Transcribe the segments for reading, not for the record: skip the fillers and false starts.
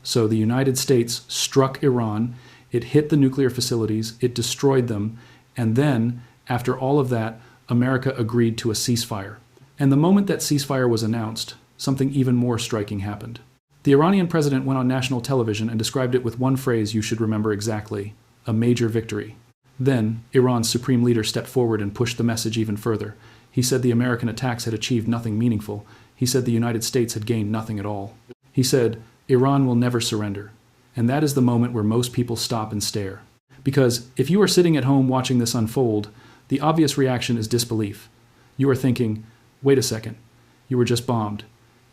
So the United States struck Iran, it hit the nuclear facilities, it destroyed them, and then, after all of that, America agreed to a ceasefire. And the moment that ceasefire was announced, something even more striking happened. The Iranian president went on national television and described it with one phrase you should remember exactly: a major victory. Then, Iran's supreme leader stepped forward and pushed the message even further. He said the American attacks had achieved nothing meaningful. He said the United States had gained nothing at all. He said, Iran will never surrender. And that is the moment where most people stop and stare. Because if you are sitting at home watching this unfold, the obvious reaction is disbelief. You are thinking, wait a second, you were just bombed.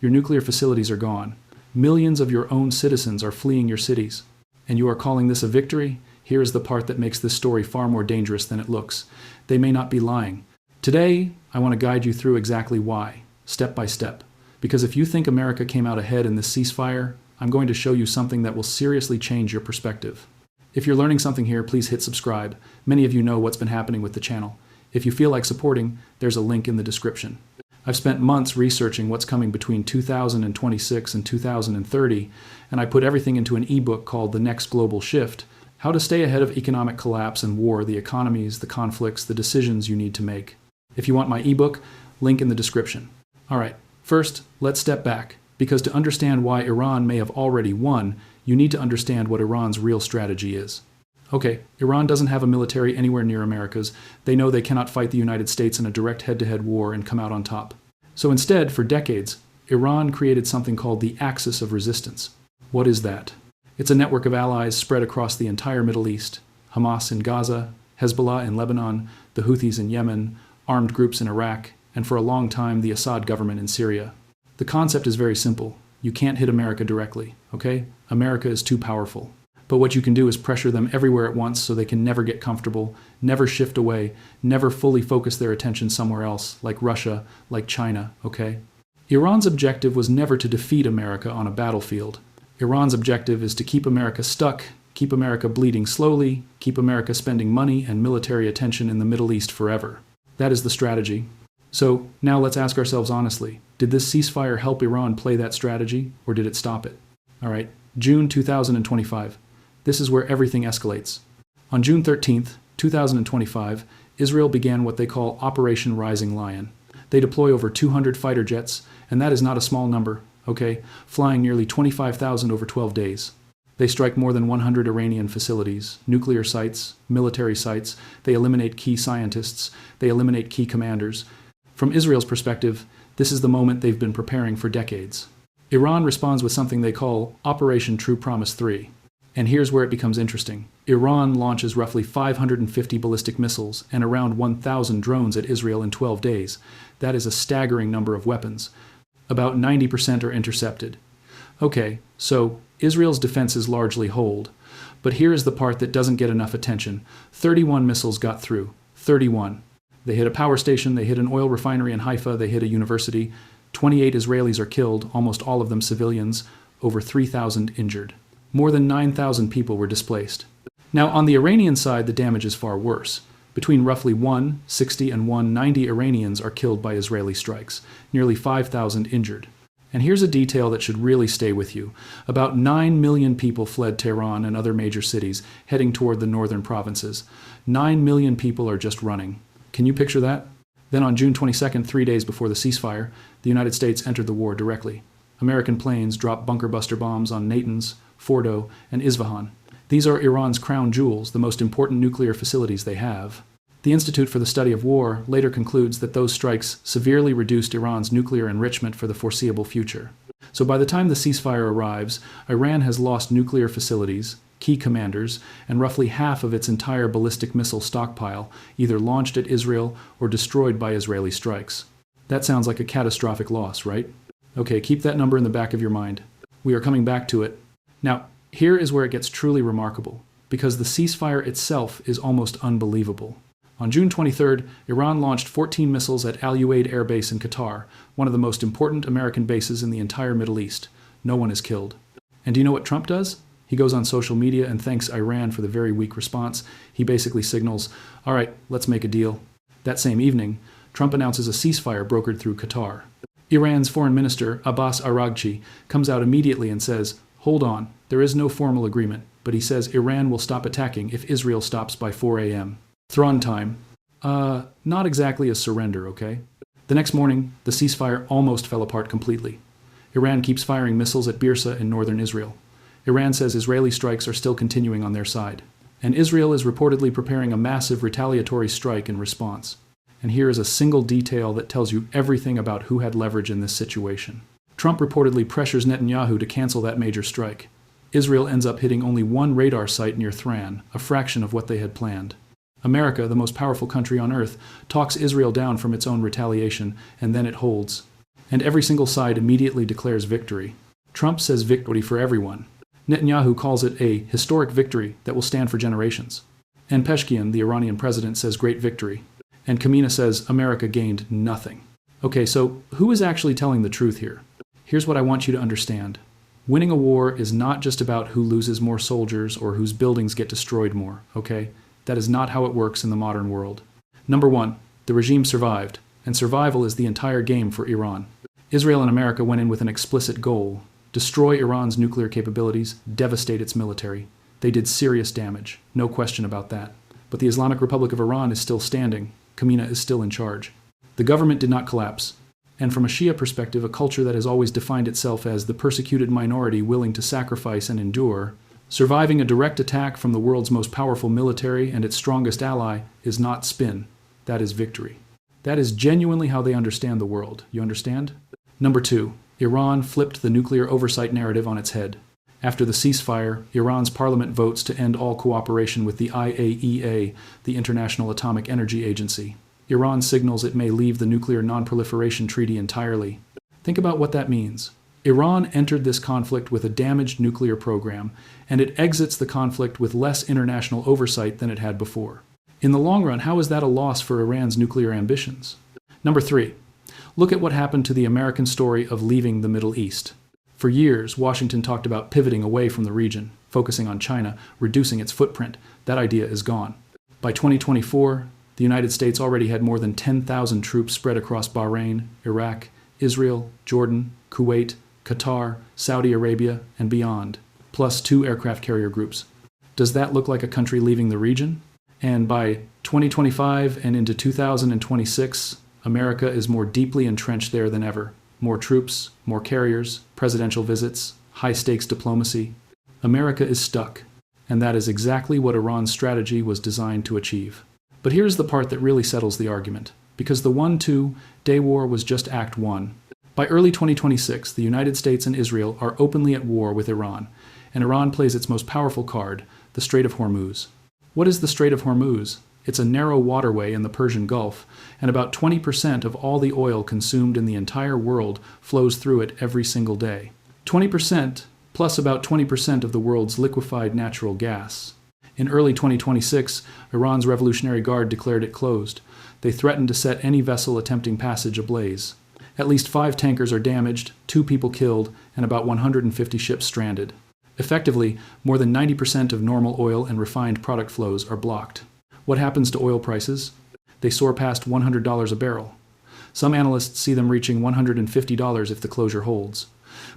Your nuclear facilities are gone. Millions of your own citizens are fleeing your cities. And you are calling this a victory? Here is the part that makes this story far more dangerous than it looks. They may not be lying. Today, I want to guide you through exactly why, step by step. Because if you think America came out ahead in this ceasefire, I'm going to show you something that will seriously change your perspective. If you're learning something here, please hit subscribe. Many of you know what's been happening with the channel. If you feel like supporting, there's a link in the description. I've spent months researching what's coming between 2026 and 2030, and I put everything into an ebook called The Next Global Shift: How to Stay Ahead of Economic Collapse and War, the Economies, the Conflicts, the Decisions You Need to Make. If you want my ebook, link in the description. All right, first, let's step back, because to understand why Iran may have already won, you need to understand what Iran's real strategy is. Okay, Iran doesn't have a military anywhere near America's. They know they cannot fight the United States in a direct head-to-head war and come out on top. So instead, for decades, Iran created something called the Axis of Resistance. What is that? It's a network of allies spread across the entire Middle East: Hamas in Gaza, Hezbollah in Lebanon, the Houthis in Yemen, armed groups in Iraq, and for a long time the Assad government in Syria. The concept is very simple. You can't hit America directly, okay? America is too powerful. But what you can do is pressure them everywhere at once so they can never get comfortable, never shift away, never fully focus their attention somewhere else, like Russia, like China, okay? Iran's objective was never to defeat America on a battlefield. Iran's objective is to keep America stuck, keep America bleeding slowly, keep America spending money and military attention in the Middle East forever. That is the strategy. So now let's ask ourselves honestly, did this ceasefire help Iran play that strategy, or did it stop it? All right, June 2025. This is where everything escalates. On June 13th, 2025, Israel began what they call Operation Rising Lion. They deploy over 200 fighter jets, and that is not a small number, okay, flying nearly 25,000 over 12 days. They strike more than 100 Iranian facilities, nuclear sites, military sites. They eliminate key scientists. They eliminate key commanders. From Israel's perspective, this is the moment they've been preparing for decades. Iran responds with something they call Operation True Promise 3. And here's where it becomes interesting. Iran launches roughly 550 ballistic missiles and around 1,000 drones at Israel in 12 days. That is a staggering number of weapons. About 90% are intercepted. Okay, so Israel's defenses largely hold. But here is the part that doesn't get enough attention. 31 missiles got through. 31. They hit a power station, they hit an oil refinery in Haifa, they hit a university. 28 Israelis are killed, almost all of them civilians. Over 3,000 injured. More than 9,000 people were displaced. Now, on the Iranian side, the damage is far worse. Between roughly 160 and 190 Iranians are killed by Israeli strikes, nearly 5,000 injured. And here's a detail that should really stay with you. About 9 million people fled Tehran and other major cities, heading toward the northern provinces. 9 million people are just running. Can you picture that? Then on June 22nd, 3 days before the ceasefire, the United States entered the war directly. American planes dropped bunker buster bombs on Natanz, Fordo, and Isfahan. These are Iran's crown jewels, the most important nuclear facilities they have. The Institute for the Study of War later concludes that those strikes severely reduced Iran's nuclear enrichment for the foreseeable future. So by the time the ceasefire arrives, Iran has lost nuclear facilities, key commanders, and roughly half of its entire ballistic missile stockpile, either launched at Israel or destroyed by Israeli strikes. That sounds like a catastrophic loss, right? Okay, keep that number in the back of your mind. We are coming back to it. Now, here is where it gets truly remarkable, because the ceasefire itself is almost unbelievable. On June 23rd, Iran launched 14 missiles at Al Uaid Air Base in Qatar, one of the most important American bases in the entire Middle East. No one is killed. And do you know what Trump does? He goes on social media and thanks Iran for the very weak response. He basically signals, all right, let's make a deal. That same evening, Trump announces a ceasefire brokered through Qatar. Iran's foreign minister, Abbas Araghchi, comes out immediately and says, Hold on, there is no formal agreement, but he says Iran will stop attacking if Israel stops by 4 a.m. Thrawn time. Not exactly a surrender, okay? The next morning, the ceasefire almost fell apart completely. Iran keeps firing missiles at Birsa in northern Israel. Iran says Israeli strikes are still continuing on their side. And Israel is reportedly preparing a massive retaliatory strike in response. And here is a single detail that tells you everything about who had leverage in this situation. Trump reportedly pressures Netanyahu to cancel that major strike. Israel ends up hitting only one radar site near Thran, a fraction of what they had planned. America, the most powerful country on earth, talks Israel down from its own retaliation, and then it holds. And every single side immediately declares victory. Trump says victory for everyone. Netanyahu calls it a historic victory that will stand for generations. And Peshkian, the Iranian president, says great victory. And Kamina says America gained nothing. Okay, so who is actually telling the truth here? Here's what I want you to understand. Winning a war is not just about who loses more soldiers or whose buildings get destroyed more, okay? That is not how it works in the modern world. Number one, the regime survived, and survival is the entire game for Iran. Israel and America went in with an explicit goal: destroy Iran's nuclear capabilities, devastate its military. They did serious damage, no question about that. But the Islamic Republic of Iran is still standing. Kamina is still in charge. The government did not collapse. And from a Shia perspective, a culture that has always defined itself as the persecuted minority willing to sacrifice and endure, surviving a direct attack from the world's most powerful military and its strongest ally is not spin. That is victory. That is genuinely how they understand the world. You understand? Number two, Iran flipped the nuclear oversight narrative on its head. After the ceasefire, Iran's parliament votes to end all cooperation with the IAEA, the International Atomic Energy Agency. Iran signals it may leave the Nuclear Non-Proliferation Treaty entirely. Think about what that means. Iran entered this conflict with a damaged nuclear program, and it exits the conflict with less international oversight than it had before. In the long run, how is that a loss for Iran's nuclear ambitions? Number three, look at what happened to the American story of leaving the Middle East. For years, Washington talked about pivoting away from the region, focusing on China, reducing its footprint. That idea is gone. By 2024, the United States already had more than 10,000 troops spread across Bahrain, Iraq, Israel, Jordan, Kuwait, Qatar, Saudi Arabia, and beyond, plus 2 aircraft carrier groups. Does that look like a country leaving the region? And by 2025 and into 2026, America is more deeply entrenched there than ever. More troops, more carriers, presidential visits, high-stakes diplomacy. America is stuck, and that is exactly what Iran's strategy was designed to achieve. But here's the part that really settles the argument, because the 1-2-day war was just Act 1. By early 2026, the United States and Israel are openly at war with Iran, and Iran plays its most powerful card, the Strait of Hormuz. What is the Strait of Hormuz? It's a narrow waterway in the Persian Gulf, and about 20% of all the oil consumed in the entire world flows through it every single day. 20% plus about 20% of the world's liquefied natural gas. In early 2026, Iran's Revolutionary Guard declared it closed. They threatened to set any vessel attempting passage ablaze. At least 5 tankers are damaged, 2 people killed, and about 150 ships stranded. Effectively, more than 90% of normal oil and refined product flows are blocked. What happens to oil prices? They soar past $100 a barrel. Some analysts see them reaching $150 if the closure holds.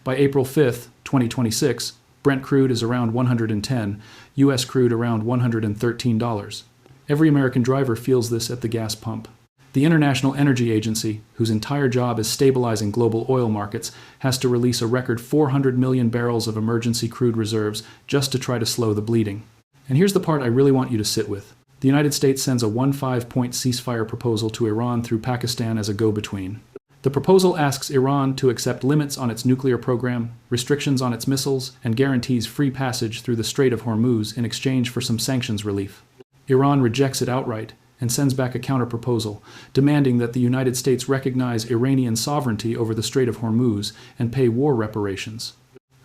By April 5th, 2026, Brent crude is around $110, U.S. crude around $113. Every American driver feels this at the gas pump. The International Energy Agency, whose entire job is stabilizing global oil markets, has to release a record 400 million barrels of emergency crude reserves just to try to slow the bleeding. And here's the part I really want you to sit with. The United States sends a 15-point ceasefire proposal to Iran through Pakistan as a go-between. The proposal asks Iran to accept limits on its nuclear program, restrictions on its missiles, and guarantees free passage through the Strait of Hormuz in exchange for some sanctions relief. Iran rejects it outright and sends back a counterproposal, demanding that the United States recognize Iranian sovereignty over the Strait of Hormuz and pay war reparations.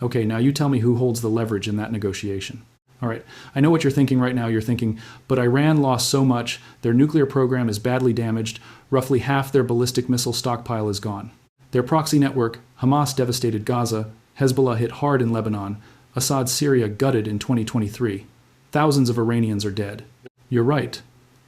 Okay, now you tell me who holds the leverage in that negotiation. All right, I know what you're thinking right now. You're thinking, but Iran lost so much, their nuclear program is badly damaged, roughly half their ballistic missile stockpile is gone. Their proxy network, Hamas devastated Gaza, Hezbollah hit hard in Lebanon, Assad's Syria gutted in 2023. Thousands of Iranians are dead. You're right.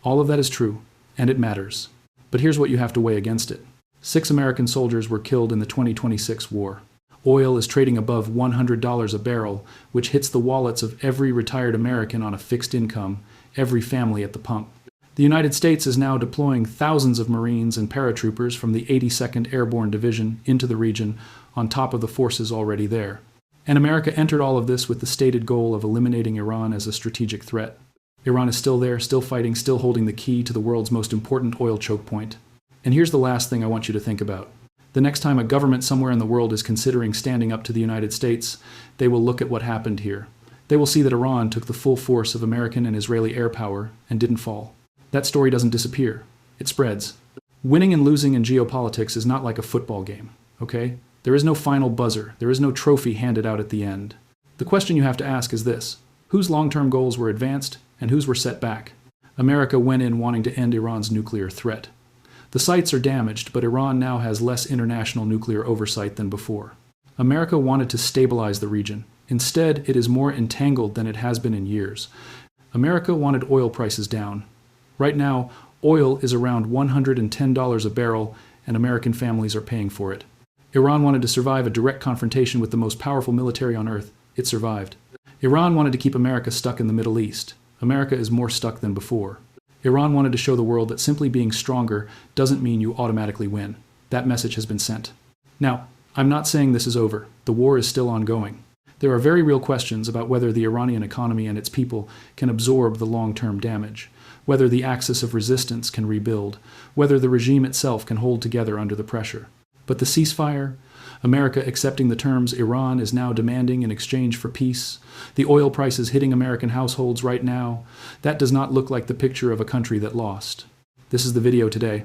All of that is true, and it matters. But here's what you have to weigh against it. 6 American soldiers were killed in the 2026 war. Oil is trading above $100 a barrel, which hits the wallets of every retired American on a fixed income, every family at the pump. The United States is now deploying thousands of Marines and paratroopers from the 82nd Airborne Division into the region on top of the forces already there. And America entered all of this with the stated goal of eliminating Iran as a strategic threat. Iran is still there, still fighting, still holding the key to the world's most important oil choke point. And here's the last thing I want you to think about. The next time a government somewhere in the world is considering standing up to the United States, they will look at what happened here. They will see that Iran took the full force of American and Israeli air power and didn't fall. That story doesn't disappear. It spreads. Winning and losing in geopolitics is not like a football game, okay? There is no final buzzer. There is no trophy handed out at the end. The question you have to ask is this: whose long-term goals were advanced and whose were set back? America went in wanting to end Iran's nuclear threat. The sites are damaged, but Iran now has less international nuclear oversight than before. America wanted to stabilize the region. Instead, it is more entangled than it has been in years. America wanted oil prices down. Right now, oil is around $110 a barrel, and American families are paying for it. Iran wanted to survive a direct confrontation with the most powerful military on earth. It survived. Iran wanted to keep America stuck in the Middle East. America is more stuck than before. Iran wanted to show the world that simply being stronger doesn't mean you automatically win. That message has been sent. Now, I'm not saying this is over. The war is still ongoing. There are very real questions about whether the Iranian economy and its people can absorb the long-term damage, whether the axis of resistance can rebuild, whether the regime itself can hold together under the pressure. But the ceasefire, America accepting the terms Iran is now demanding in exchange for peace, the oil prices hitting American households right now, that does not look like the picture of a country that lost. This is the video today.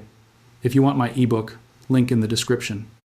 If you want my ebook, link in the description.